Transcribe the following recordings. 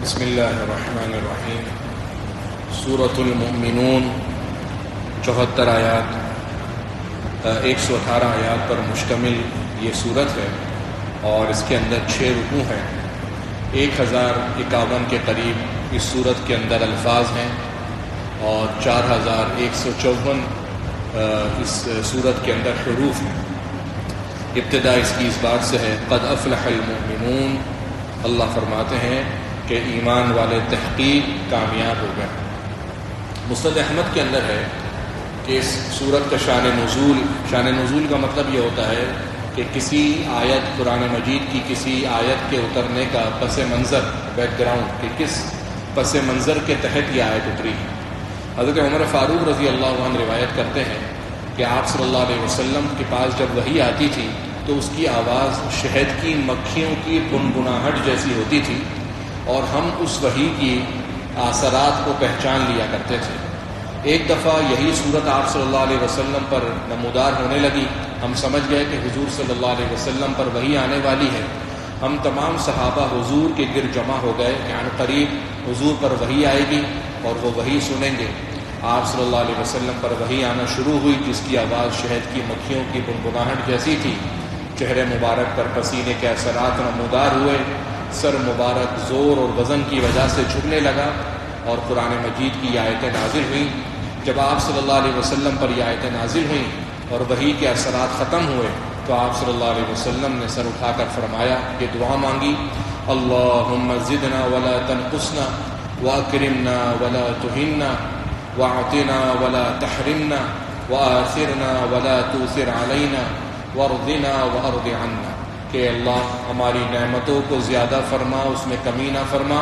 بسم اللہ الرحمن الرحیم۔ سورۃ المؤمنون 74 آیات 118 آیات پر مشتمل یہ سورت ہے اور اس کے اندر 6 رکوع ہیں۔ 1051 کے قریب اس سورت کے اندر الفاظ ہیں اور 4154 اس سورت کے اندر حروف ہیں۔ ابتدا اس کی اس بات سے ہے قد افلح المؤمنون، اللہ فرماتے ہیں کہ ایمان والے تحقیق کامیاب ہو گئے۔ مسند احمد کے اندر ہے کہ اس سورت کا شان نزول کا مطلب یہ ہوتا ہے کہ کسی آیت قرآن مجید کی کسی آیت کے اترنے کا پس منظر، بیک گراؤنڈ، کہ کس پس منظر کے تحت یہ آیت اتری ہے۔ حضرت عمر فاروق رضی اللہ عنہ روایت کرتے ہیں کہ آپ صلی اللہ علیہ وسلم کے پاس جب وحی آتی تھی تو اس کی آواز شہد کی مکھیوں کی بنبناہٹ جیسی ہوتی تھی اور ہم اس وحی کی اثرات کو پہچان لیا کرتے تھے۔ ایک دفعہ یہی صورت آپ صلی اللہ علیہ وسلم پر نمودار ہونے لگی، ہم سمجھ گئے کہ حضور صلی اللہ علیہ وسلم پر وحی آنے والی ہے۔ ہم تمام صحابہ حضور کے گرد جمع ہو گئے کہ عن قریب حضور پر وحی آئے گی اور وہ وحی سنیں گے۔ آپ صلی اللہ علیہ وسلم پر وحی آنا شروع ہوئی جس کی آواز شہد کی مکھیوں کی بنبناہٹ جیسی تھی۔ چہرے مبارک پر پسینے کے اثرات نمودار ہوئے، سر مبارک زور اور وزن کی وجہ سے جھکنے لگا اور قرآن مجید کی یہ آیتیں نازل ہوئیں۔ جب آپ صلی اللہ علیہ وسلم پر یہ آیتیں نازل ہوئیں اور وحی کے اثرات ختم ہوئے تو آپ صلی اللہ علیہ وسلم نے سر اٹھا کر فرمایا، یہ دعا مانگی، اللہم زدنا ولا تنقصنا واکرمنا ولا تہنا واعطنا ولا تحرمنا وآثرنا ولا تؤثر علینا وارضنا وارض عنا، کہ اللہ ہماری نعمتوں کو زیادہ فرما، اس میں کمی نہ فرما،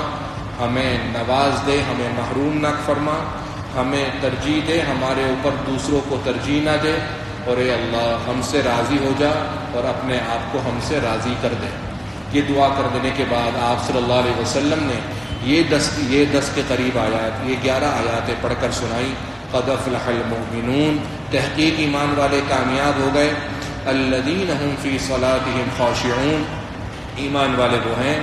ہمیں نواز دے، ہمیں محروم نہ فرما، ہمیں ترجیح دے، ہمارے اوپر دوسروں کو ترجیح نہ دے، اور اے اللہ ہم سے راضی ہو جا اور اپنے آپ کو ہم سے راضی کر دے۔ یہ دعا کر دینے کے بعد آپ صلی اللہ علیہ وسلم نے یہ 10 کے قریب آیات، یہ 11 آیاتیں پڑھ کر سنائی۔ قد افلح المؤمنون، تحقیق ایمان والے کامیاب ہو گئے۔ الذین هم فی صلاتهم خاشعون، ایمان والے وہ ہیں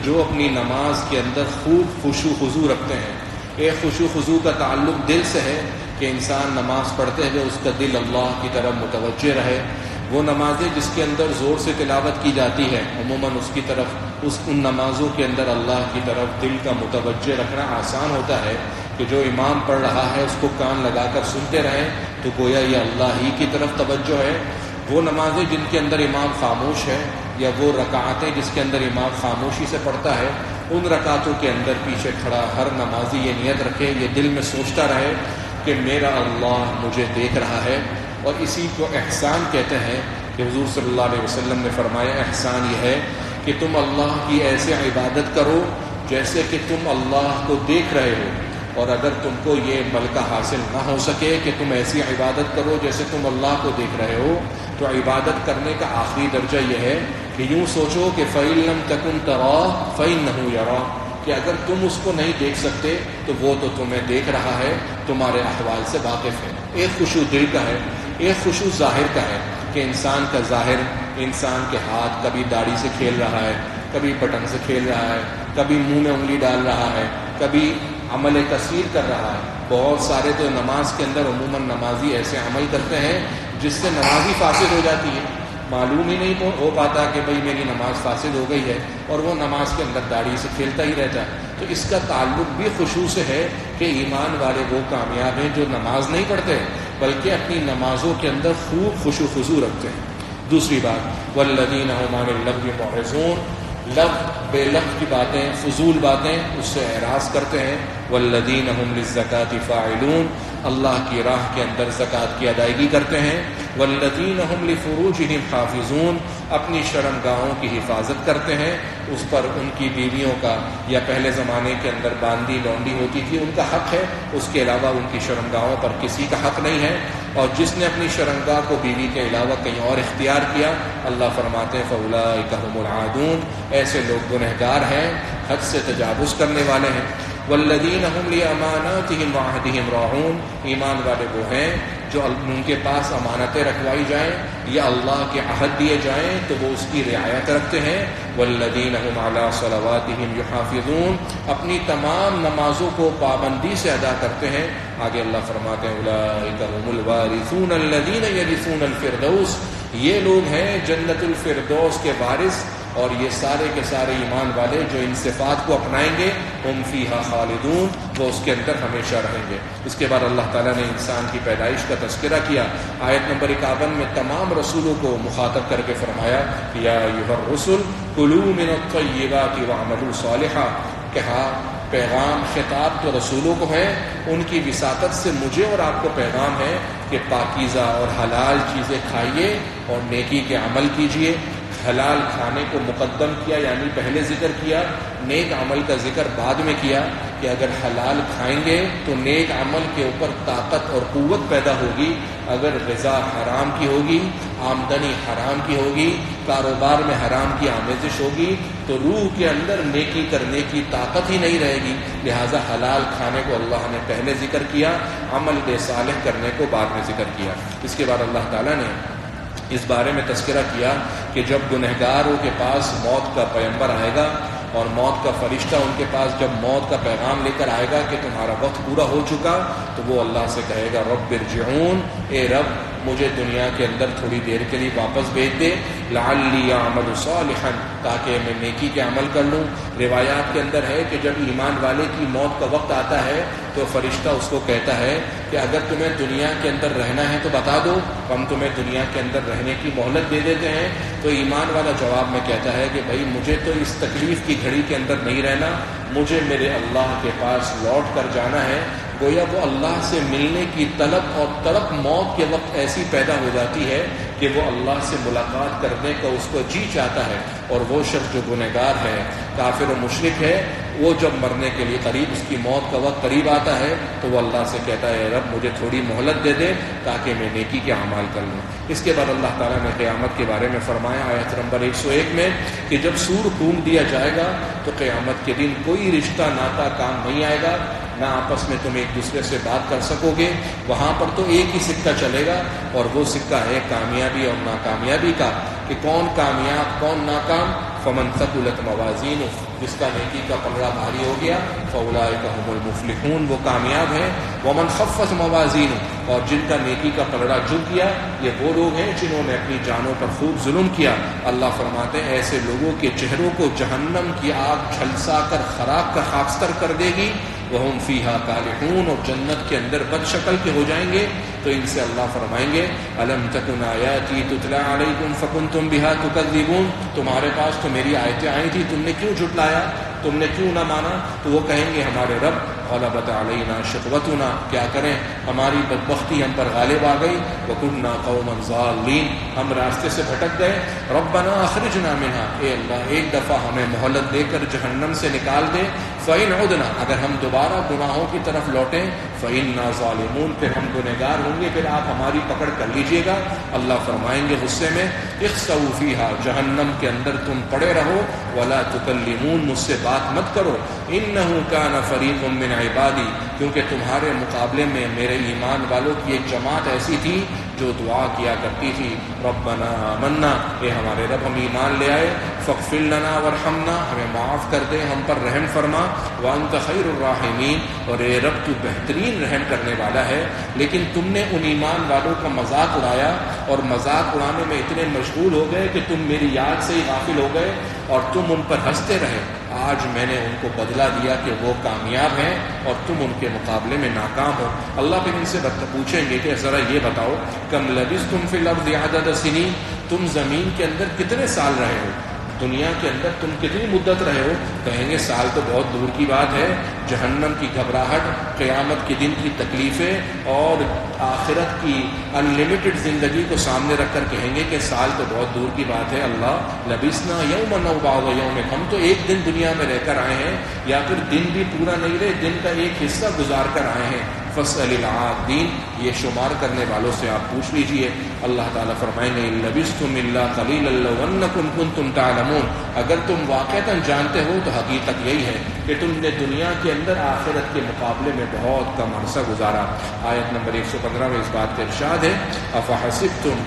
جو اپنی نماز کے اندر خوب خشوع خضوع رکھتے ہیں۔ ایک خشوع خضوع کا تعلق دل سے ہے کہ انسان نماز پڑھتے ہوئے اس کا دل اللہ کی طرف متوجہ رہے۔ وہ نمازیں جس کے اندر زور سے تلاوت کی جاتی ہے عموماً اس کی طرف ان نمازوں کے اندر اللہ کی طرف دل کا متوجہ رکھنا آسان ہوتا ہے کہ جو امام پڑھ رہا ہے اس کو کان لگا کر سنتے رہیں تو گویا یہ اللہ ہی کی طرف توجہ ہے۔ وہ نمازیں جن کے اندر امام خاموش ہے یا وہ رکعتیں جس کے اندر امام خاموشی سے پڑھتا ہے، ان رکعتوں کے اندر پیچھے کھڑا ہر نمازی یہ نیت رکھے، یہ دل میں سوچتا رہے کہ میرا اللہ مجھے دیکھ رہا ہے۔ اور اسی کو احسان کہتے ہیں کہ حضور صلی اللہ علیہ وسلم نے فرمایا احسان یہ ہے کہ تم اللہ کی ایسے عبادت کرو جیسے کہ تم اللہ کو دیکھ رہے ہو، اور اگر تم کو یہ ملکہ حاصل نہ ہو سکے کہ تم ایسی عبادت کرو جیسے تم اللہ کو دیکھ رہے ہو، تو عبادت کرنے کا آخری درجہ یہ ہے کہ یوں سوچو کہ فَإِن لَّمْ تَكُن تَرَاهُ فَإِنَّهُ يَرَاكَ، کہ اگر تم اس کو نہیں دیکھ سکتے تو وہ تو تمہیں دیکھ رہا ہے، تمہارے احوال سے واقف ہے۔ ایک خشوع دل کا ہے، ایک خشوع ظاہر کا ہے کہ انسان کا ظاہر، انسان کے ہاتھ کبھی داڑھی سے کھیل رہا ہے، کبھی بٹن سے کھیل رہا ہے، کبھی منہ میں انگلی ڈال رہا ہے، کبھی عمل کثیر کر رہا ہے۔ بہت سارے تو نماز کے اندر عموماً نمازی ایسے عمل کرتے ہیں جس سے نماز ہی فاسد ہو جاتی ہے، معلوم ہی نہیں ہو پاتا کہ بھئی میری نماز فاسد ہو گئی ہے، اور وہ نماز کے اندر داڑھی سے کھیلتا ہی رہتا ہے۔ تو اس کا تعلق بھی خشوع سے ہے کہ ایمان والے وہ کامیاب ہیں جو نماز نہیں پڑھتے بلکہ اپنی نمازوں کے اندر خوب خشوع خضوع رکھتے ہیں۔ دوسری بات والذین هم عن اللغو معرضون، لغو بے لغو کی باتیں، فضول باتیں اس سے اعراض کرتے ہیں۔ والذین هم للزکاة فاعلون، اللہ کی راہ کے اندر زکوٰۃ کی ادائیگی کرتے ہیں۔ والذین هم لفروجهم حافظون، اپنی شرمگاہوں کی حفاظت کرتے ہیں، اس پر ان کی بیویوں کا، یا پہلے زمانے کے اندر باندی لونڈی ہوتی تھی ان کا حق ہے، اس کے علاوہ ان کی شرمگاہوں پر کسی کا حق نہیں ہے۔ اور جس نے اپنی شرمگاہ کو بیوی کے علاوہ کہیں اور اختیار کیا، اللہ فرماتے ہیں فَأُولَٰئِكَ هُمُ الْعَادُونَ، ایسے لوگ گنہگار ہیں، حد سے تجاوز کرنے والے ہیں۔ والذین هم لأماناتهم وعهدهم راعون، ایمان والے وہ ہیں جو ان کے پاس امانتیں رکھوائی جائیں یا اللہ کے عہد دیے جائیں تو وہ اس کی رعایت رکھتے ہیں. والذین هم علی صلواتهم یحافظون، اپنی تمام نمازوں کو پابندی سے ادا کرتے ہیں. آگے اللہ فرماتے ہیں اولئک هم الوارثون الذین یرثون الفردوس، یہ لوگ ہیں جنت الفردوس کے وارث، اور یہ سارے کے سارے ایمان والے جو ان صفات کو اپنائیں گے ہم فیہا خالدون، وہ اس کے اندر ہمیشہ رہیں گے. اس کے بعد اللہ تعالیٰ نے انسان کی پیدائش کا تذکرہ کیا. آیت نمبر 51 میں تمام رسولوں کو مخاطب کر کے فرمایا یا ایھا الرسل کلوا من الطیبات واعملوا صالحا. کہا پیغام خطاب تو رسولوں کو ہے، ان کی وساطت سے مجھے اور آپ کو پیغام ہے کہ پاکیزہ اور حلال چیزیں کھائیے اور نیکی کے عمل کیجیے. حلال کھانے کو مقدم کیا، یعنی پہلے ذکر کیا، نیک عمل کا ذکر بعد میں کیا کہ اگر حلال کھائیں گے تو نیک عمل کے اوپر طاقت اور قوت پیدا ہوگی. اگر غذا حرام کی ہوگی، آمدنی حرام کی ہوگی، کاروبار میں حرام کی آمیزش ہوگی تو روح کے اندر نیکی کرنے کی طاقت ہی نہیں رہے گی. لہٰذا حلال کھانے کو اللہ نے پہلے ذکر کیا، عمل صالح کرنے کو بعد میں ذکر کیا. اس کے بعد اللہ تعالیٰ نے اس بارے میں تذکرہ کیا کہ جب گنہگاروں کے پاس موت کا پیغمبر آئے گا اور موت کا فرشتہ ان کے پاس جب موت کا پیغام لے کر آئے گا کہ تمہارا وقت پورا ہو چکا، تو وہ اللہ سے کہے گا رب ارجعون، اے رب مجھے دنیا کے اندر تھوڑی دیر کے لیے واپس بھیج دے، لعلی اعمل صالحا، تاکہ میں نیکی کے عمل کر لوں. روایات کے اندر ہے کہ جب ایمان والے کی موت کا وقت آتا ہے تو فرشتہ اس کو کہتا ہے کہ اگر تمہیں دنیا کے اندر رہنا ہے تو بتا دو، ہم تمہیں دنیا کے اندر رہنے کی مہلت دے دیتے ہیں. تو ایمان والا جواب میں کہتا ہے کہ بھائی مجھے تو اس تکلیف کی گھڑی کے اندر نہیں رہنا، مجھے میرے اللہ کے پاس لوٹ کر جانا ہے. گویا وہ اللہ سے ملنے کی طلب اور تڑپ موت کے وقت ایسی پیدا ہو جاتی ہے کہ وہ اللہ سے ملاقات کرنے کا اس کو جی چاہتا ہے. اور وہ شخص جو گنہگار ہے، کافر و مشرک ہے، وہ جب مرنے کے لیے قریب، اس کی موت کا وقت قریب آتا ہے تو وہ اللہ سے کہتا ہے رب مجھے تھوڑی مہلت دے دے تاکہ میں نیکی کے اعمال کر لوں. اس کے بعد اللہ تعالیٰ نے قیامت کے بارے میں فرمایا آیت نمبر 101 میں کہ جب سور پھونک دیا جائے گا تو قیامت کے دن کوئی رشتہ ناتا کام نہیں آئے گا، نہ آپس میں تم ایک دوسرے سے بات کر سکو گے. وہاں پر تو ایک ہی سکہ چلے گا، اور وہ سکہ ہے کامیابی اور ناکامیابی کا، کہ کون کامیاب کون ناکام. فمن ثقلت موازینہ، جس کا نیکی کا پلڑا بھاری ہو گیا، فاولئک هم المفلحون، وہ کامیاب ہیں. ومن خفت موازینہ، اور جن کا نیکی کا پلڑا جھک گیا، یہ وہ لوگ ہیں جنہوں نے اپنی جانوں پر خوب ظلم کیا. اللہ فرماتے ہیں ایسے لوگوں کے چہروں کو جہنم کی آگ جھلسا کر خراب کا خاکستر کر دے گی. وہم فیہا کالحون، اور جنت کے اندر بد شکل کے ہو جائیں گے. تو ان سے اللہ فرمائیں گے الم تکن آیاتی تتلی علیکم فکنتم بہا تکذبون، تمہارے پاس تو میری آیتیں آئی تھی، تم نے کیوں جھٹلایا، تم نے کیوں نہ مانا. تو وہ کہیں گے ہمارے رب غلبت علینا شقوتنا، کیا کریں ہماری بدبختی ہم پر غالب آ گئی. وکنا قوما ضالین، ہم راستے سے بھٹک گئے. ربنا اخرجنا منہا، اے اللہ ایک دفعہ ہمیں مہلت دے کر جہنم سے نکال دے. فإن عدنا، اگر ہم دوبارہ گناہوں کی طرف لوٹیں، فإنا ظالمون، پھر ہم گنہگار ہوں گے، پھر آپ ہماری پکڑ کر لیجئے گا. اللہ فرمائیں گے غصے میں اخسؤوا فیہا، جہنم کے اندر تم پڑے رہو. ولا تکلمون، مجھ سے بات مت کرو. انہ کان فریق من عبادی، کیونکہ تمہارے مقابلے میں میرے ایمان والوں کی ایک جماعت ایسی تھی جو دعا کیا کرتی تھی ربنا آمنا، اے ہمارے رب ہم ایمان لے آئے، فاغفر لنا وارحمنا، ہمیں معاف کر دے، ہم پر رحم فرما. وانت خیر الراحمین، اور اے رب تو بہترین رحم کرنے والا ہے. لیکن تم نے ان ایمان والوں کا مذاق اڑایا، اور مذاق اڑانے میں اتنے مشغول ہو گئے کہ تم میری یاد سے ہی غافل ہو گئے اور تم ان پر ہنستے رہے. آج میں نے ان کو بدلہ دیا کہ وہ کامیاب ہیں اور تم ان کے مقابلے میں ناکام ہو. اللہ پھر ان سے پوچھیں گے کہ ذرا یہ بتاؤ کم لبثتم فی الارض عدد سنین، تم زمین کے اندر کتنے سال رہے ہو، دنیا کے اندر تم کتنی مدت رہے ہو. کہیں گے سال تو بہت دور کی بات ہے، جہنم کی گھبراہٹ، قیامت کے دن کی تکلیفیں اور آخرت کی ان لمیٹڈ زندگی کو سامنے رکھ کر کہیں گے کہ سال تو بہت دور کی بات ہے. اللہ لبثنا یوما او بعض یوم، ہم تو ایک دن دنیا میں رہ کر آئے ہیں، یا پھر دن بھی پورا نہیں رہے، دن کا ایک حصہ گزار کر آئے ہیں. فاسأل العادین، یہ شمار کرنے والوں سے آپ پوچھ لیجئے۔ اللہ تعالیٰ فرمائیں گے ان لبثتم الا قلیلا لو انکم کنتم تعلمون، اگر تم واقعتاً جانتے ہو تو حقیقت یہی ہے کہ تم نے دنیا کے اندر آخرت کے مقابلے میں بہت کم عرصہ گزارا۔ آیت نمبر 115 میں اس بات کا ارشاد ہے افحسبتم،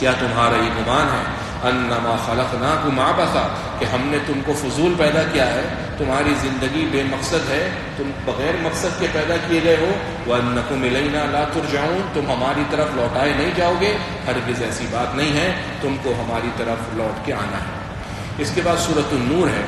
کیا تمہارا یہ گمان ہے انما خلقناکم عبثا، کہ ہم نے تم کو فضول پیدا کیا ہے، تمہاری زندگی بے مقصد ہے، تم بغیر مقصد کے پیدا کیے گئے ہو، وانکم الینا لا ترجعون، تم ہماری طرف لوٹائے نہیں جاؤ گے، ہرگز ایسی بات نہیں ہے، تم کو ہماری طرف لوٹ کے آنا ہے۔ اس کے بعد سورۃ النور ہے۔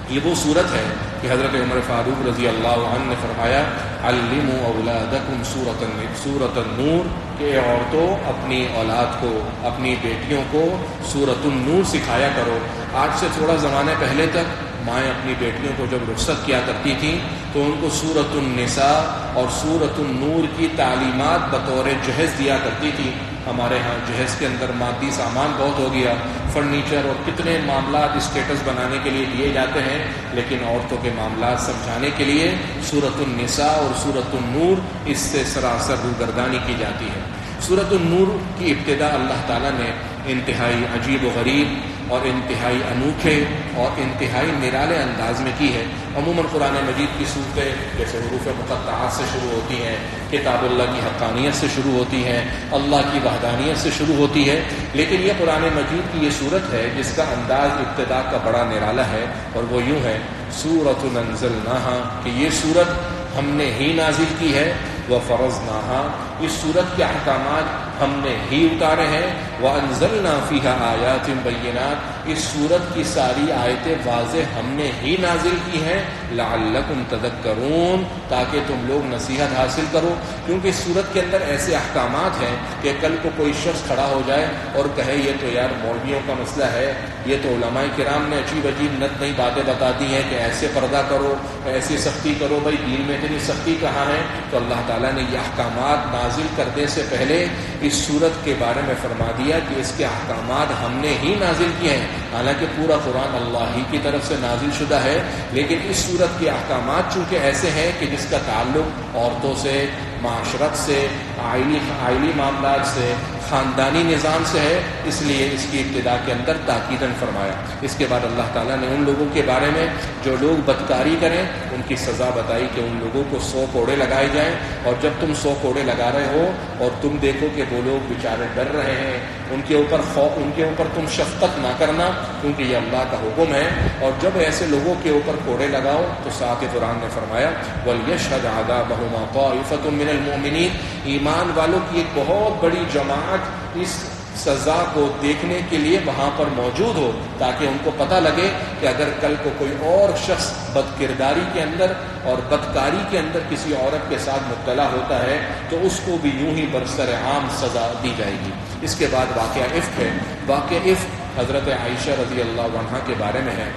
یہ وہ صورت ہے کہ حضرت عمر فاروق رضی اللہ عنہ نے فرمایا علموا اولادکم سورۃ النور، کہ عورتوں اپنی اولاد کو، اپنی بیٹیوں کو سورۃ النور سکھایا کرو۔ آج سے تھوڑا زمانے پہلے تک مائیں اپنی بیٹیوں کو جب رخصت کیا کرتی تھیں تو ان کو سورۃ النساء اور سورۃ النور کی تعلیمات بطور جہیز دیا کرتی تھی۔ ہمارے ہاں جہیز کے اندر مادی سامان بہت ہو گیا، فرنیچر اور کتنے معاملات اسٹیٹس بنانے کے لیے دیے جاتے ہیں، لیکن عورتوں کے معاملات سمجھانے کے لیے سورۃ النساء اور سورۃ النور اس سے سراسر روگردانی کی جاتی ہے۔ سورۃ النور کی ابتدا اللہ تعالیٰ نے انتہائی عجیب و غریب اور انتہائی انوکھے اور انتہائی نرالے انداز میں کی ہے۔ عموماً قرآن مجید کی صورتیں جیسے حروف مقطعات سے شروع ہوتی ہیں، کتاب اللہ کی حقانیت سے شروع ہوتی ہیں، اللہ کی وحدانیت سے شروع ہوتی ہے، لیکن یہ قرآن مجید کی یہ صورت ہے جس کا انداز ابتدا کا بڑا نرالا ہے، اور وہ یوں ہے سورۃ انزلناہا، کہ یہ صورت ہم نے ہی نازل کی ہے، وفرضناہا، اس صورت کے احکامات ہم نے ہی اتارے ہیں، وانزلنا فیہا آیات بینات، اس صورت کی ساری آیتیں واضح ہم نے ہی نازل کی ہیں، لعلکم تذکرون، تاکہ تم لوگ نصیحت حاصل کرو، کیونکہ اس صورت کے اندر ایسے احکامات ہیں کہ کل کو کوئی شخص کھڑا ہو جائے اور کہے یہ تو یار مولویوں کا مسئلہ ہے، یہ تو علماء کرام نے عجیب عجیب نت نئی باتیں بتا دی ہیں کہ ایسے پردہ کرو، ایسی سختی کرو، بھائی دین میں اتنی سختی کہاں ہے؟ تو اللہ تعالیٰ نے یہ احکامات نازل کرنے سے پہلے اس صورت کے بارے میں فرما دیا کہ اس کے احکامات ہم نے ہی نازل کیے ہیں، حالانکہ پورا قرآن اللہ ہی کی طرف سے نازل شدہ ہے، لیکن اس صورت کے احکامات چونکہ ایسے ہیں کہ جس کا تعلق عورتوں سے، معاشرت سے، آئلی معاملات سے، خاندانی نظام سے ہے، اس لیے اس کی ابتدا کے اندر تاکیداً فرمایا۔ اس کے بعد اللہ تعالیٰ نے ان لوگوں کے بارے میں جو لوگ بدکاری کریں ان کی سزا بتائی کہ ان لوگوں کو 100 کوڑے لگائے جائیں، اور جب تم 100 کوڑے لگا رہے ہو اور تم دیکھو کہ وہ لوگ بیچارے ڈر رہے ہیں، ان کے اوپر تم شفقت نہ کرنا، کیونکہ یہ اللہ کا حکم ہے، اور جب ایسے لوگوں کے اوپر کوڑے لگاؤ تو ساتھ قرآن نے فرمایا وَلْيَشْهَدْ عَذَابَهُمَا طَائِفَةٌ مِّنَ الْمُؤْمِنِينَ، ایمان والوں کی ایک بہت بڑی جماعت اس سزا کو دیکھنے کے لیے وہاں پر موجود ہو، تاکہ ان کو پتہ لگے کہ اگر کل کو کوئی اور شخص بد کرداری کے اندر اور بدکاری کے اندر کسی عورت کے ساتھ مبتلا ہوتا ہے تو اس کو بھی یوں ہی برسر عام سزا دی جائے گی۔ اس کے بعد واقعہ افک ہے۔ واقعہ افک حضرت عائشہ رضی اللہ عنہا کے بارے میں ہے۔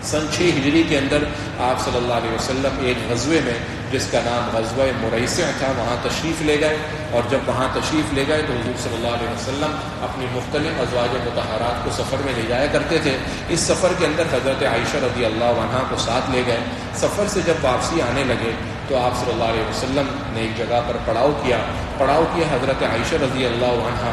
سن 6 ہجری کے اندر آپ صلی اللہ علیہ وسلم ایک غزوے میں جس کا نام غزوہ مریسع تھا وہاں تشریف لے گئے، اور جب وہاں تشریف لے گئے تو حضور صلی اللہ علیہ وسلم اپنی مختلف ازواج مطہرات کو سفر میں لے جایا کرتے تھے۔ اس سفر کے اندر حضرت عائشہ رضی اللہ عنہا کو ساتھ لے گئے۔ سفر سے جب واپسی آنے لگے تو آپ صلی اللہ علیہ وسلم نے ایک جگہ پر پڑاؤ کیا حضرت عائشہ رضی اللہ عنہا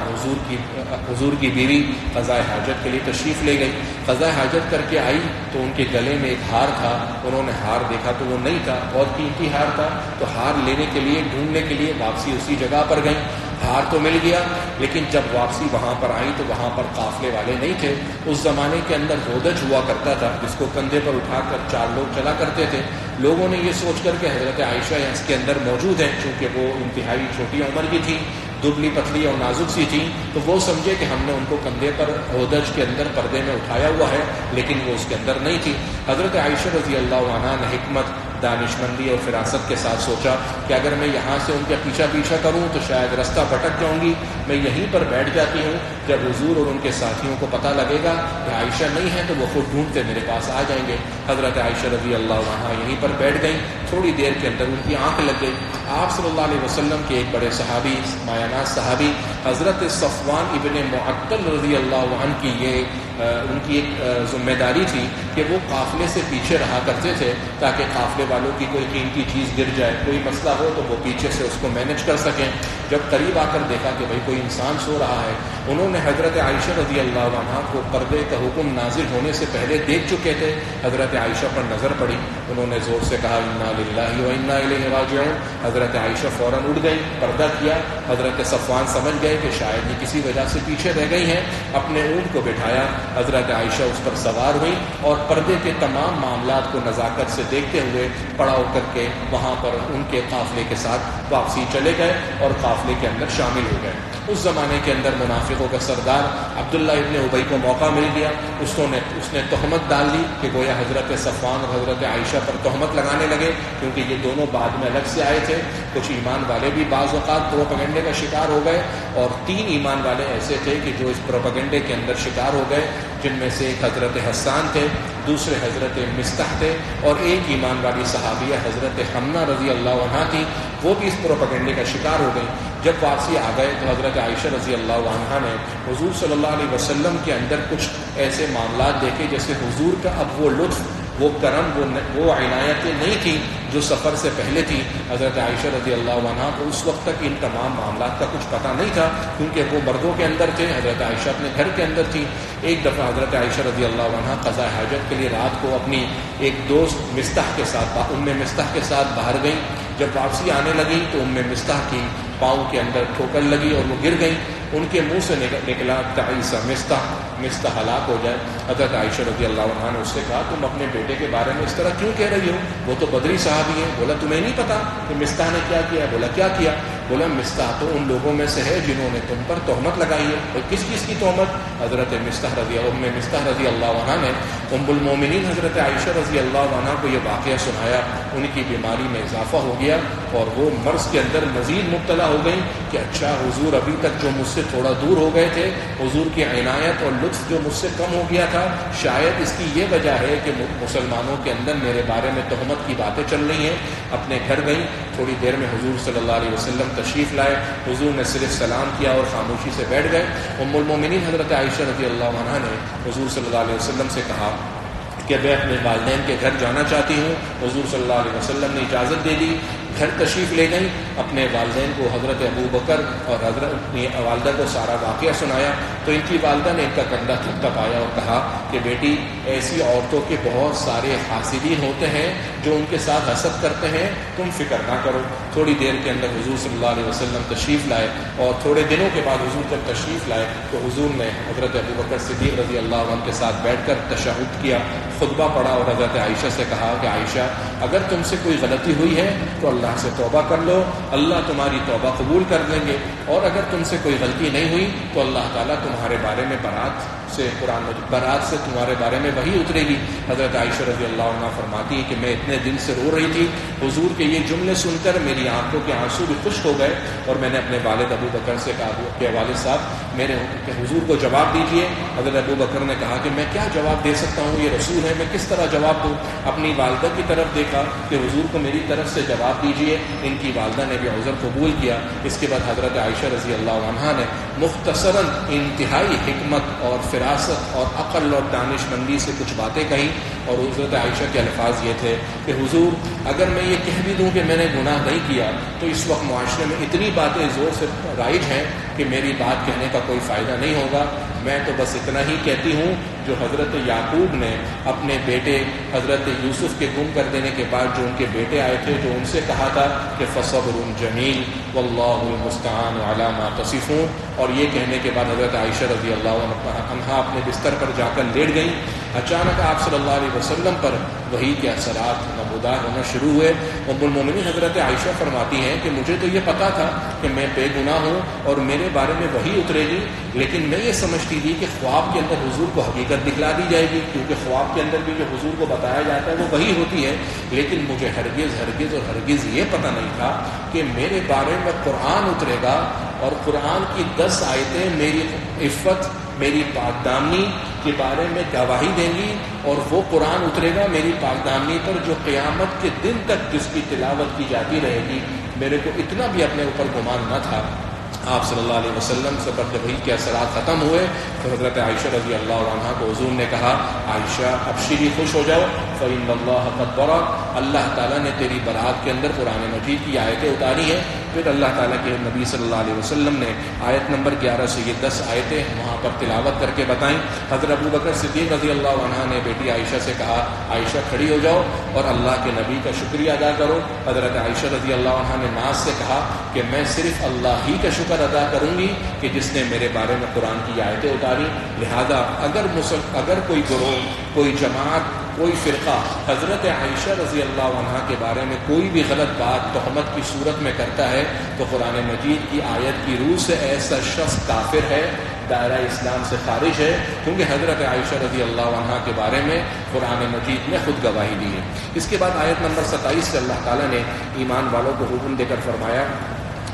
حضور کی بیوی قضاء حاجت کے لیے تشریف لے گئی۔ قضاء حاجت کر کے آئی تو ان کے گلے میں ایک ہار تھا، انہوں نے ہار دیکھا تو وہ نہیں تھا، بہت قیمتی ہار تھا، تو ہار لینے کے لیے ڈھونڈنے کے لیے واپسی اسی جگہ پر گئیں۔ ہار تو مل گیا، لیکن جب واپسی وہاں پر آئی تو وہاں پر قافلے والے نہیں تھے۔ اس زمانے کے اندر ہودج ہوا کرتا تھا جس کو کندھے پر اٹھا کر 4 لوگ چلا کرتے تھے۔ لوگوں نے یہ سوچ کر کہ حضرت عائشہ اس کے اندر موجود ہیں، چونکہ وہ انتہائی چھوٹی عمر کی تھی، دبلی پتلی اور نازک سی تھی، تو وہ سمجھے کہ ہم نے ان کو کندھے پر ہودج کے اندر پردے میں اٹھایا ہوا ہے، لیکن وہ اس کے اندر نہیں تھی۔ حضرت عائشہ رضی اللہ عنہا نے حکمت، دانشمندی اور فراست کے ساتھ سوچا کہ اگر میں یہاں سے ان کا پیچھا کروں تو شاید رستہ بھٹک جاؤں گی، میں یہیں پر بیٹھ جاتی ہوں، جب حضور اور ان کے ساتھیوں کو پتہ لگے گا کہ عائشہ نہیں ہے تو وہ خود ڈھونڈتے میرے پاس آ جائیں گے۔ حضرت عائشہ رضی اللہ عنہا یہیں پر بیٹھ گئیں۔ تھوڑی دیر کے اندر ان کی آنکھ لگ گئی۔ آپ صلی اللہ علیہ وسلم کے ایک بڑے صحابی، مایاناز صحابی حضرت صفوان ابن معطل رضی اللہ عنہ کی ان کی ایک ذمہ داری تھی کہ وہ قافلے سے پیچھے رہا کرتے تھے تاکہ قافلے والوں کی کوئی قیمتی چیز گر جائے، کوئی مسئلہ ہو تو وہ پیچھے سے اس کو مینج کر سکیں۔ جب قریب آ کر دیکھا کہ بھئی کوئی انسان سو رہا ہے، انہوں نے حضرت عائشہ رضی اللہ عنہ کو پردے کا حکم نازل ہونے سے پہلے دیکھ چکے تھے۔ حضرت عائشہ پر نظر پڑی، انہوں نے زور سے کہا انا للہ و انا الیہ راجعون۔ حضرت عائشہ فوراً اٹھ گئی، پردہ کیا۔ حضرت صفوان سمجھ گئے کہ شاید یہ کسی وجہ سے پیچھے رہ گئی ہیں، اپنے اونٹ کو بٹھایا، حضرت عائشہ اس پر سوار ہوئی اور پردے کے تمام معاملات کو نزاکت سے دیکھتے ہوئے پڑاؤ کر کے وہاں پر ان کے قافلے کے ساتھ واپسی چلے گئے اور قافلے کے اندر شامل ہو گئے۔ اس زمانے کے اندر منافقوں کا سردار عبداللہ ابن ابی کو موقع مل گیا، اس نے تہمت ڈال دی کہ گویا حضرت صفوان اور حضرت عائشہ پر تہمت لگانے لگے، کیونکہ یہ دونوں بعد میں الگ سے آئے تھے۔ کچھ ایمان والے بھی بعض اوقات پروپیگنڈے کا شکار ہو گئے، اور 3 ایمان والے ایسے تھے کہ جو اس پروپیگنڈے کے اندر شکار ہو گئے، جن میں سے ایک حضرت حسان تھے، دوسرے حضرت مستح تھے، اور ایک ایمان والی صحابیہ حضرت حمنہ رضی اللہ عنہا تھی، وہ بھی اس پروپیگنڈے کا شکار ہو گئی۔ جب واپسی آ گئے تو حضرت عائشہ رضی اللہ عنہا نے حضور صلی اللہ علیہ وسلم کے اندر کچھ ایسے معاملات دیکھے جیسے حضور کا اب وہ لطف، وہ کرم، وہ عنایتیں نہیں تھیں جو سفر سے پہلے تھی۔ حضرت عائشہ رضی اللہ عنہا کو اس وقت تک ان تمام معاملات کا کچھ پتہ نہیں تھا، کیونکہ وہ مردوں کے اندر تھے، حضرت عائشہ اپنے گھر کے اندر تھی۔ ایک دفعہ حضرت عائشہ رضی اللہ عنہا قضاء حاجت کے لیے رات کو اپنی ایک دوست مستح کے ساتھ، مستح کے ساتھ باہر گئیں۔ جب واپسی آنے لگی تو مستح کی پاؤں کے اندر ٹھوکر لگی اور وہ گر گئی۔ ان کے منہ سے نکلا تعیسہ مستح ہلاک ہو جائے۔ حضرت عائشہ رضی اللہ عنہا نے اس سے کہا تم اپنے بیٹے کے بارے میں اس طرح کیوں کہہ رہی ہو؟ وہ تو بدری صحابی ہے۔ بولا تمہیں نہیں پتا کہ مستح نے کیا کیا؟ بولا کیا کیا؟ بولا مستح تو ان لوگوں میں سے ہے جنہوں نے تم پر تہمت لگائی ہے۔ اور کس چیز کی تہمت؟ حضرت مستح رضی اللہ عنہا نے ام المومنین حضرت عائشہ رضی اللہ عنہا کو یہ واقعہ سنایا۔ ان کی بیماری میں اضافہ ہو گیا اور وہ مرض کے اندر مزید مبتلا ہو گئی کہ اچھا حضور ابھی تک جو مجھ سے تھوڑا دور ہو گئے تھے، حضور کی عنایت اور لطف جو مجھ سے کم ہو گیا تھا، شاید اس کی یہ وجہ ہے کہ مسلمانوں کے اندر میرے بارے میں تہمت کی باتیں چل رہی ہیں۔ اپنے گھر گئیں، تھوڑی دیر میں حضور صلی اللہ علیہ وسلم تشریف لائے۔ حضور نے صرف سلام کیا اور خاموشی سے بیٹھ گئے۔ ام المومنین حضرت عائشہ رضی اللہ عنہا نے حضور صلی اللہ علیہ وسلم سے کہا کہ میں اپنے والدین کے گھر جانا چاہتی ہوں۔ حضور صلی اللہ علیہ وسلم نے اجازت دے دی، گھر تشریف لے گئیں۔ اپنے والدین کو حضرت ابو بکر اور حضرت اپنی والدہ کو سارا واقعہ سنایا تو ان کی والدہ نے ان کا کندھا تھپتھپایا اور کہا کہ بیٹی، ایسی عورتوں کے بہت سارے حاسدین ہوتے ہیں جو ان کے ساتھ حسد کرتے ہیں، تم فکر نہ کرو۔ تھوڑی دیر کے اندر حضور صلی اللہ علیہ وسلم تشریف لائے، اور تھوڑے دنوں کے بعد حضور جب تشریف لائے تو حضور نے حضرت ابو بکر صدیق رضی اللہ عنہ کے ساتھ بیٹھ کر تشہد کیا، خطبہ پڑھا اور حضرت عائشہ سے کہا کہ عائشہ، اگر تم سے کوئی غلطی ہوئی ہے تو اللہ سے توبہ کر لو، اللہ تمہاری توبہ قبول کر لیں گے، اور اگر تم سے کوئی غلطی نہیں ہوئی تو اللہ تعالیٰ تمہارے بارے میں برات سے تمہارے بارے میں وحی اترے گی۔ حضرت عائشہ رضی اللہ عنہ فرماتی ہے کہ میں اتنے دن سے رو رہی تھی، حضور کے یہ جملے سن کر میری آنکھوں کے آنسو بھی خشک ہو گئے، اور میں نے اپنے والد ابو بکر سے کہا کہ والد صاحب میرے حضور کو جواب دیجیے۔ حضرت ابو بکر نے کہا کہ میں کیا جواب دے سکتا ہوں، یہ رسول ہے، میں کس طرح جواب دوں؟ اپنی والدہ کی طرف دیکھا کہ حضور کو میری طرف سے جواب دیجیے۔ ان کی والدہ نے بھی عذر قبول کیا۔ اس کے بعد حضرت عائشہ رضی اللہ عنہا نے مختصراً انتہائی حکمت اور فراست اور عقل اور دانش مندی سے کچھ باتیں کہیں، اور حضرت عائشہ کے الفاظ یہ تھے کہ حضور، اگر میں یہ کہہ بھی دوں کہ میں نے گناہ نہیں کیا تو اس وقت معاشرے میں اتنی باتیں زور سے رائج ہیں کہ میری بات کہنے کا کوئی فائدہ نہیں ہوگا۔ میں تو بس اتنا ہی کہتی ہوں جو حضرت یعقوب نے اپنے بیٹے حضرت یوسف کے گم کر دینے کے بعد جو ان کے بیٹے آئے تھے، جو ان سے کہا تھا کہ فصبر جمیل واللہ المستعان علی ما تصفون، اور یہ کہنے کے بعد حضرت عائشہ رضی اللہ عنہا اپنے بستر پر جا کر لیٹ گئیں۔ اچانک آپ صلی اللہ علیہ وسلم پر وحی کے اثرات نمودار ہونا شروع ہوئے۔ ام المومنین حضرت عائشہ فرماتی ہیں کہ مجھے تو یہ پتا تھا کہ میں بے گناہ ہوں اور میرے بارے میں وحی اترے گی، لیکن میں یہ سمجھتی تھی کہ خواب کے اندر حضور کو حقیقت دکھلا دی جائے گی، کیونکہ خواب کے اندر بھی جو حضور کو بتایا جاتا ہے وہ وحی ہوتی ہے، لیکن مجھے ہرگز یہ پتہ نہیں تھا کہ میرے بارے میں قرآن اترے گا، اور قرآن کی 10 آیتیں میری عفت، میری پاک دامنی کے بارے میں گواہی دیں گی، اور وہ قرآن اترے گا میری پاک دامنی پر جو قیامت کے دن تک جس کی تلاوت کی جاتی رہے گی۔ میرے کو اتنا بھی اپنے اوپر گمان نہ تھا۔ آپ صلی اللہ علیہ وسلم سے پر جب کے اثرات ختم ہوئے تو حضرت عائشہ رضی اللہ عنہ کو حضور نے کہا، عائشہ ابشری، خوش ہو جاؤ، فإن اللہ قد برأ، اللہ تعالیٰ نے تیری برات کے اندر قرآن مجید کی آیتیں اتاری ہیں۔ پھر اللہ تعالیٰ کے نبی صلی اللہ علیہ وسلم نے آیت نمبر 11 سے یہ 10 آیتیں وہاں پر تلاوت کر کے بتائیں۔ حضرت ابو بکر صدیق رضی اللہ عنہ نے بیٹی عائشہ سے کہا، عائشہ کھڑی ہو جاؤ اور اللہ کے نبی کا شکریہ ادا کرو۔ حضرت عائشہ رضی اللہ عنہ نے ناز سے کہا کہ میں صرف اللہ ہی کا شکر ادا کروں گی کہ جس نے میرے بارے میں قرآن کی آیتیں اتاری۔ لہذا اگر کوئی گروہ، کوئی جماعت، کوئی فرقہ حضرت عائشہ رضی اللہ عنہ کے بارے میں کوئی بھی غلط بات تہمت کی صورت میں کرتا ہے تو قرآن مجید کی آیت کی روح سے ایسا شخص کافر ہے، دائرہ اسلام سے خارج ہے، کیونکہ حضرت عائشہ رضی اللہ عنہ کے بارے میں قرآن مجید نے خود گواہی دی ہے۔ اس کے بعد آیت نمبر 27 سے اللہ تعالیٰ نے ایمان والوں کو حکم دے کر فرمایا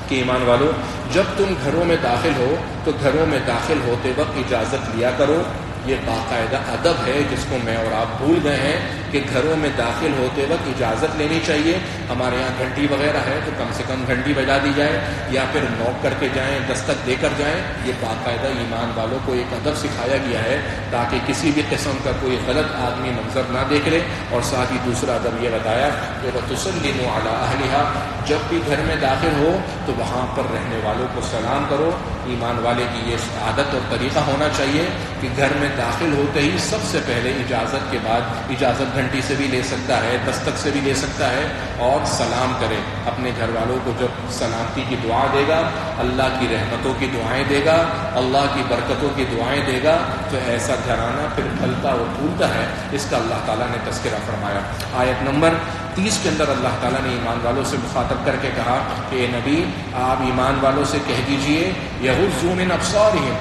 کہ ایمان والو، جب تم گھروں میں داخل ہو تو گھروں میں داخل ہوتے وقت اجازت لیا کرو۔ یہ باقاعدہ ادب ہے جس کو میں اور آپ بھول گئے ہیں کہ گھروں میں داخل ہوتے وقت اجازت لینی چاہیے۔ ہمارے یہاں گھنٹی وغیرہ ہے تو کم سے کم گھنٹی بجا دی جائے، یا پھر نوک کر کے جائیں، دستک دے کر جائیں۔ یہ باقاعدہ ایمان والوں کو ایک ادب سکھایا گیا ہے تاکہ کسی بھی قسم کا کوئی غلط آدمی منظر نہ دیکھ لے۔ اور ساتھ ہی دوسرا ادب یہ بتایا کہ وَتُسَلِّمُوا عَلَىٰ أَهْلِهَا، جب بھی گھر میں داخل ہو تو وہاں پر رہنے والوں کو سلام کرو۔ ایمان والے کی یہ عادت اور طریقہ ہونا چاہیے کہ گھر میں داخل ہوتے ہی سب سے پہلے اجازت کے بعد، اجازت گھنٹی سے بھی لے سکتا ہے، دستک سے بھی لے سکتا ہے، اور سلام کرے۔ اپنے گھر والوں کو جب سلامتی کی دعا دے گا، اللہ کی رحمتوں کی دعائیں دے گا، اللہ کی برکتوں کی دعائیں دے گا، تو ایسا گھرانہ پھر پھلتا اور پھولتا ہے۔ اس کا اللہ تعالیٰ نے تذکرہ فرمایا۔ آیت نمبر 30 کے اندر اللہ تعالیٰ نے ایمان والوں سے مخاطب کر کے کہا کہ اے نبی، آپ ایمان والوں سے کہہ دیجئے یغضوا من ابصارہم،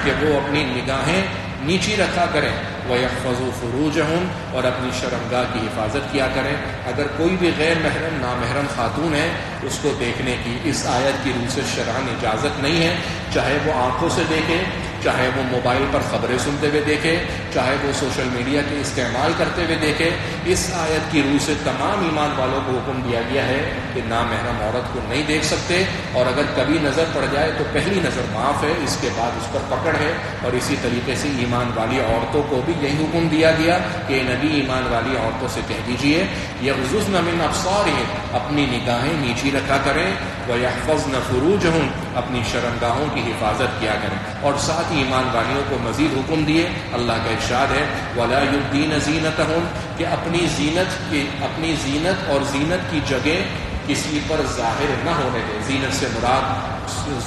کہ وہ اپنی نگاہیں نیچی رکھا کریں، وَيَحْفَظُوا فُرُوجَهُمْ، اور اپنی شرمگاہ کی حفاظت کیا کریں۔ اگر کوئی بھی غیر محرم، نامحرم خاتون ہے، اس کو دیکھنے کی اس آیت کی روح سے شرعاً اجازت نہیں ہے، چاہے وہ آنکھوں سے دیکھے، چاہے وہ موبائل پر خبریں سنتے ہوئے دیکھے، چاہے وہ سوشل میڈیا کے استعمال کرتے ہوئے دیکھے۔ اس آیت کی روح سے تمام ایمان والوں کو حکم دیا گیا ہے کہ نامحرم عورت کو نہیں دیکھ سکتے، اور اگر کبھی نظر پڑ جائے تو پہلی نظر معاف ہے، اس کے بعد اس پر پکڑ ہے۔ اور اسی طریقے سے ایمان والی عورتوں کو بھی یہی حکم دیا گیا کہ نبی ایمان والی عورتوں سے کہہ دیجئے یغضضن من ابصارہن، اپنی نگاہیں نیچی رکھا کریں، وَيَحْفَظْنَ فُرُوجَهُنْ، اپنی شرمگاہوں کی حفاظت کیا کریں۔ اور ساتھ ہی ایمان والیوں کو مزید حکم دیے، اللہ کا ارشاد ہے وَلَا يُبْدِينَ زِينَتَهُنْ، کہ اپنی زینت اور زینت کی جگہ کسی پر ظاہر نہ ہونے دیں۔ زینت سے مراد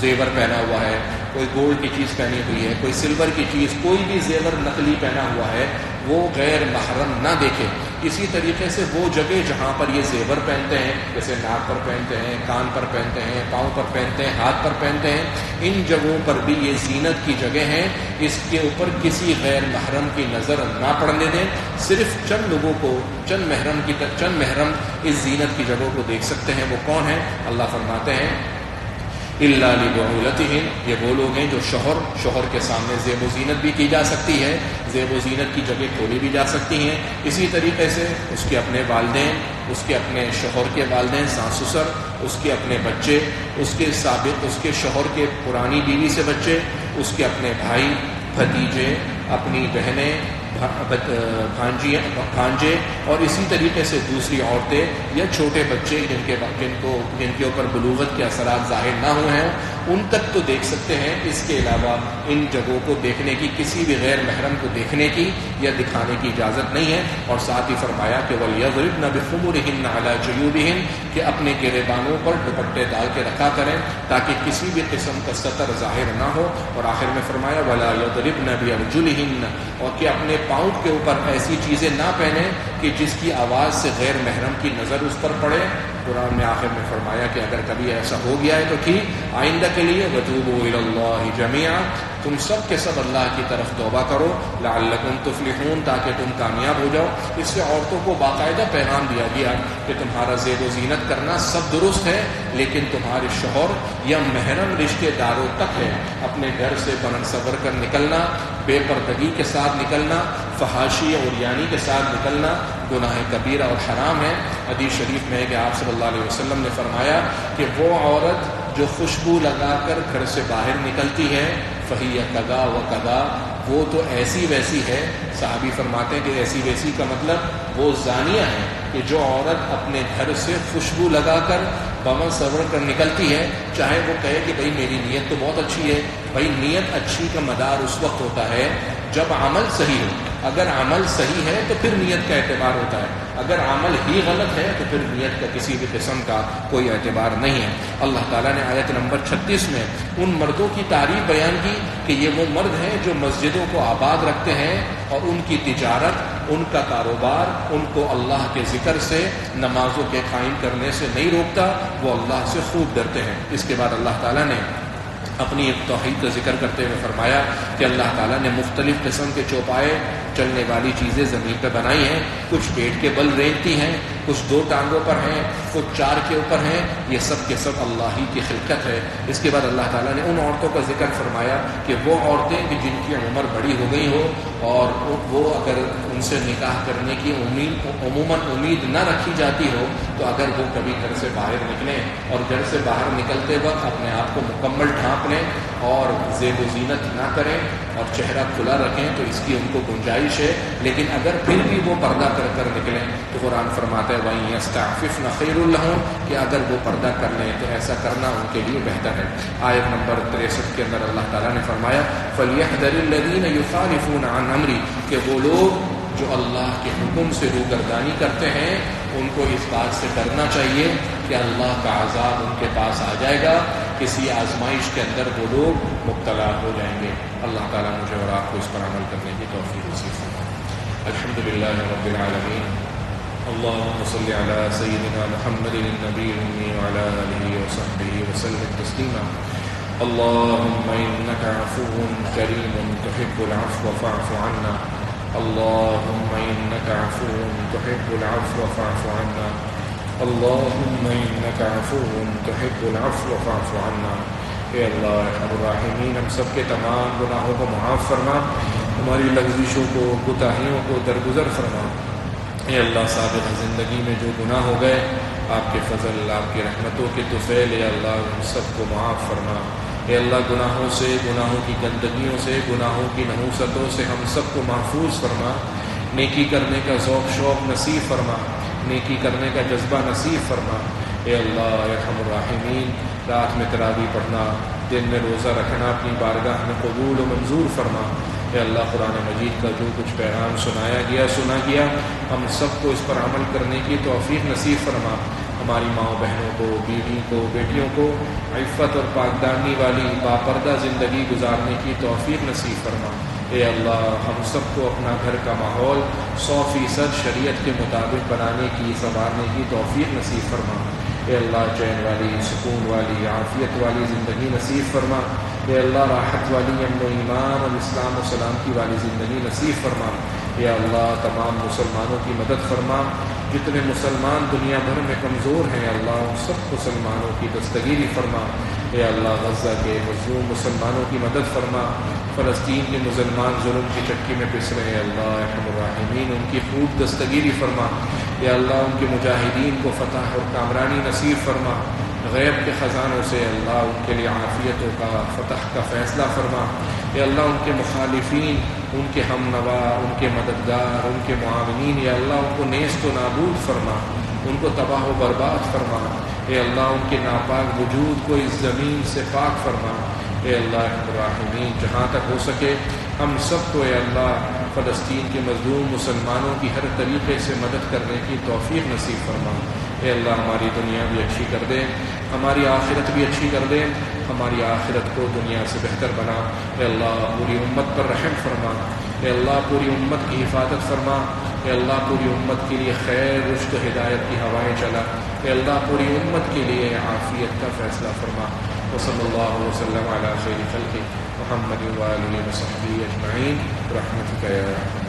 زیور پہنا ہوا ہے، کوئی گولڈ کی چیز پہنی ہوئی ہے، کوئی سلور کی چیز، کوئی بھی زیور نقلی پہنا ہوا ہے، وہ غیر محرم نہ دیکھے۔ اسی طریقے سے وہ جگہ جہاں پر یہ زیور پہنتے ہیں، جیسے ناک پر پہنتے ہیں، کان پر پہنتے ہیں، پاؤں پر پہنتے ہیں، ہاتھ پر پہنتے ہیں، ان جگہوں پر بھی یہ زینت کی جگہ ہیں، اس کے اوپر کسی غیر محرم کی نظر نہ پڑنے دیں۔ صرف چند لوگوں کو، چند محرم اس زینت کی جگہوں کو دیکھ سکتے ہیں۔ وہ کون ہیں؟ اللہ فرماتے ہیں الا لبعولتہم، یہ وہ لوگ ہیں جو شوہر کے سامنے زیب و زینت بھی کی جا سکتی ہے، زیب و زینت کی جگہ کھولی بھی جا سکتی ہیں۔ اسی طریقے سے اس کے اپنے والدین، اس کے اپنے شوہر کے والدین، ساس سسر، اس کے اپنے بچے، اس کے شوہر کے پرانی بیوی سے بچے، اس کے اپنے بھائی، بھتیجے، اپنی بہنیں، بھانجے، اور اسی طریقے سے دوسری عورتیں یا چھوٹے بچے جن کے اوپر بلوغت کے اثرات ظاہر نہ ہوئے ہیں، ان تک تو دیکھ سکتے ہیں۔ اس کے علاوہ ان جگہوں کو دیکھنے کی، کسی بھی غیر محرم کو دیکھنے کی یا دکھانے کی اجازت نہیں ہے۔ اور ساتھ ہی فرمایا کہ وَلْيَضْرِبْنَ بِخُمُرِهِنَّ عَلَىٰ جُيُوبِهِنَّ، کہ اپنے گریبانوں پر دوپٹے ڈال کے رکھا کریں تاکہ کسی بھی قسم کا سطر ظاہر نہ ہو۔ اور آخر میں فرمایا وَلَا يَضْرِبْنَ بِأَرْجُلِهِنَّ، اور کہ اپنے پاؤں کے اوپر ایسی چیزیں نہ پہنیں کہ جس کی آواز سے غیر محرم کی نظر اس پر پڑے. قرآن میں آخر میں فرمایا کہ اگر کبھی ایسا ہو گیا ہے تو ٹھیک، آئندہ کے لیے وتوبوا الی اللہ جميعا، تم سب کے سب اللہ کی طرف توبہ کرو، لعلکم تفلحون، تاکہ تم کامیاب ہو جاؤ. اس سے عورتوں کو باقاعدہ پیغام دیا گیا کہ تمہارا زیب و زینت کرنا سب درست ہے، لیکن تمہارے شوہر یا محرم رشتے داروں تک ہے. اپنے گھر سے بنن سور کر نکلنا، بے پردگی کے ساتھ نکلنا، فحاشی اور یعنی کے ساتھ نکلنا گناہ کبیرہ اور حرام ہے. حدیث شریف میں ہے کہ آپ صلی اللہ علیہ وسلم نے فرمایا کہ وہ عورت جو خوشبو لگا کر گھر سے باہر نکلتی ہے فہی کدا و کدا، وہ تو ایسی ویسی ہے. صحابی فرماتے ہیں کہ ایسی ویسی کا مطلب وہ زانیہ ہے کہ جو عورت اپنے گھر سے خوشبو لگا کر بمن سور کر نکلتی ہے، چاہے وہ کہے کہ بھائی میری نیت تو بہت اچھی ہے. بھائی نیت اچھی کا مدار اس وقت ہوتا ہے جب عمل صحیح ہو. اگر عمل صحیح ہے تو پھر نیت کا اعتبار ہوتا ہے، اگر عمل ہی غلط ہے تو پھر نیت کا کسی بھی قسم کا کوئی اعتبار نہیں ہے. اللہ تعالیٰ نے آیت نمبر 36 میں ان مردوں کی تعریف بیان کی کہ یہ وہ مرد ہیں جو مسجدوں کو آباد رکھتے ہیں اور ان کی تجارت، ان کا کاروبار ان کو اللہ کے ذکر سے، نمازوں کے قائم کرنے سے نہیں روکتا، وہ اللہ سے خوب ڈرتے ہیں. اس کے بعد اللہ تعالیٰ نے اپنی ایک توحید کا ذکر کرتے ہوئے فرمایا کہ اللہ تعالیٰ نے مختلف قسم کے چوپائے، چلنے والی چیزیں زمین پہ بنائی ہیں. کچھ پیٹ کے بل رینگتی ہیں، کچھ 2 ٹانگوں پر ہیں، کچھ 4 کے اوپر ہیں. یہ سب کے سب اللہ ہی کی خلقت ہے. اس کے بعد اللہ تعالیٰ نے ان عورتوں کا ذکر فرمایا کہ وہ عورتیں کہ جن کی عمر بڑی ہو گئی ہو اور وہ اگر ان سے نکاح کرنے کی عموماً امید نہ رکھی جاتی ہو، تو اگر وہ کبھی گھر سے باہر نکلیں اور گھر سے باہر نکلتے وقت اپنے آپ کو مکمل ڈھانپ لیں اور زیب و زینت نہ کریں اور چہرہ کھلا رکھیں تو اس کی ان کو گنجائش ہے. لیکن اگر پھر بھی وہ پردہ کر کر نکلیں تو قرآن فرماتا ہے وَإِن يَسْتَعْفِفْنَ خَيْرٌ لَهُمْ، کہ اگر وہ پردہ کر لیں تو ایسا کرنا ان کے لیے بہتر ہے. آیت نمبر 63 کے اندر اللہ تعالیٰ نے فرمایا فَلْيَحْذَرِ الَّذِينَ يُخَالِفُونَ عَنْ أَمْرِهِ، کہ وہ لوگ جو اللہ کے حکم سے روگردانی کرتے ہیں ان کو اس بات سے ڈرنا چاہیے کہ اللہ کا عذاب ان کے پاس آ جائے گا، کسی آزمائش کے اندر وہ لوگ مبتلا ہو جائیں گے. اللہ تعالیٰ مجھے اور آپ کو اس پر عمل کرنے کی توفیق نصیب فرمائے. الحمدللہ رب العالمین، اللهم صل على سيدنا محمد النبي الأمي وعلى آله وصحبه وسلم تسليما. اللهم إنك عفو كريم تحب العفو فاعف عنا. اللهم إنك عفو تحب العفو فاعف عنا. اللهم إنك عفو تحب العفو فاعف عنا. اے اللہ ارحم الراحمین، ہم سب کے تمام گناہوں کو معاف فرما، ہماری لغزشوں کو، کوتاہیوں کو درگزر فرما. اے اللہ سابق زندگی میں جو گناہ ہو گئے، آپ کے فضل، آپ کی رحمتوں کے طفیل، اے اللہ ہم سب کو معاف فرما. اے اللہ گناہوں سے، گناہوں کی گندگیوں سے، گناہوں کی نحوستوں سے ہم سب کو محفوظ فرما. نیکی کرنے کا ذوق شوق نصیب فرما، نیکی کرنے کا جذبہ نصیب فرما. اے اللہ ارحم الراحمین، رات میں تراویح پڑھنا، دن میں روزہ رکھنا اپنی بارگاہ میں قبول و منظور فرما. اے اللہ قرآن مجید کا جو کچھ پیغام سنا گیا ہم سب کو اس پر عمل کرنے کی توفیق نصیب فرما. ہماری ماں بہنوں کو، بیوی کو، بیٹیوں کو عفت اور پاکدانی والی باپردہ زندگی گزارنے کی توفیق نصیب فرما. اے اللہ ہم سب کو اپنا گھر کا ماحول 100% شریعت کے مطابق بنانے کی، سنوارنے کی توفیق نصیب فرما. اے اللہ چین والی، سکون والی، عافیت والی زندگی نصیب فرما. اے اللہ راحت والی، امن و ایمان اور اسلام و سلامتی والی زندگی نصیب فرما. اے اللہ تمام مسلمانوں کی مدد فرما. جتنے مسلمان دنیا بھر میں کمزور ہیں اللہ ان سب مسلمانوں کی دستگیری فرما. اے اللہ غزہ کے مظلوم مسلمانوں کی مدد فرما. فلسطین کے مسلمان ظلم کی چکی میں پس رہے ہیں، اللہ ارحم الراحمین ان کی خوب دستگیری فرما. اے اللہ ان کے مجاہدین کو فتح اور کامرانی نصیب فرما. غیب کے خزانوں سے اللہ ان کے لیے عافیتوں کا، فتح کا فیصلہ فرما. اے اللہ ان کے مخالفین، ان کے ہم نوا، ان کے مددگار، ان کے معاونین، یا اللہ ان کو نیست و نابود فرما، ان کو تباہ و برباد فرما. اے اللہ ان کے ناپاک وجود کو اس زمین سے پاک فرما. اے اللہ الراحمین جہاں تک ہو سکے ہم سب کو اے اللہ فلسطین کے مظلوم مسلمانوں کی ہر طریقے سے مدد کرنے کی توفیق نصیب فرما. اے اللہ ہماری دنیا بھی اچھی کر دے، ہماری آخرت بھی اچھی کر دے، ہماری آخرت کو دنیا سے بہتر بنا. اے اللہ پوری امت پر رحم فرما. اے اللہ پوری امت کی حفاظت فرما. اے اللہ پوری امت کے لیے خیر رشد و ہدایت کی ہوائیں چلا، اے اللہ پوری امت کے لیے عافیت کا فیصلہ فرما۔ وصلی اللہ وسلم علی خیر خلقہ محمد وآلہ وصحبہ اجمعین برحمتک یا ارحم